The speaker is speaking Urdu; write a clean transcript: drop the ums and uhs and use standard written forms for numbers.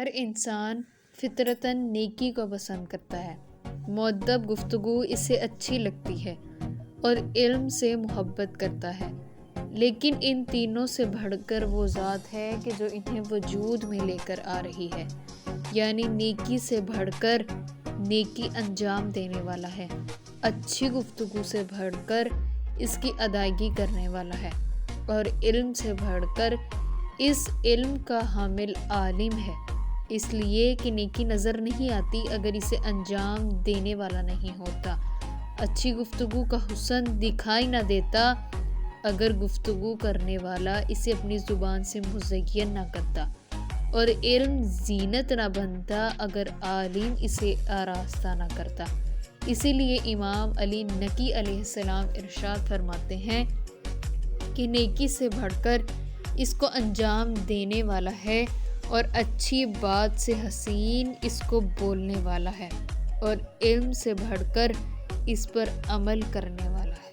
ہر انسان فطرتاً نیکی کو پسند کرتا ہے۔ مؤدب گفتگو اسے اچھی لگتی ہے اور علم سے محبت کرتا ہے، لیکن ان تینوں سے بڑھ کر وہ ذات ہے کہ جو انہیں وجود میں لے کر آ رہی ہے، یعنی نیکی سے بڑھ کر نیکی انجام دینے والا ہے، اچھی گفتگو سے بڑھ کر اس کی ادائیگی کرنے والا ہے، اور علم سے بڑھ کر اس علم کا حامل عالم ہے، اس لیے کہ نیکی نظر نہیں آتی اگر اسے انجام دینے والا نہیں ہوتا۔ اچھی گفتگو کا حسن دکھائی نہ دیتا اگر گفتگو کرنے والا اسے اپنی زبان سے مزین نہ کرتا، اور علم زینت نہ بنتا اگر عالم اسے آراستہ نہ کرتا۔ اسی لیے امام علی نقی علیہ السلام ارشاد فرماتے ہیں کہ نیکی سے بڑھ کر اس کو انجام دینے والا ہے، اور اچھی بات سے حسین اس کو بولنے والا ہے، اور علم سے بڑھ کر اس پر عمل کرنے والا ہے۔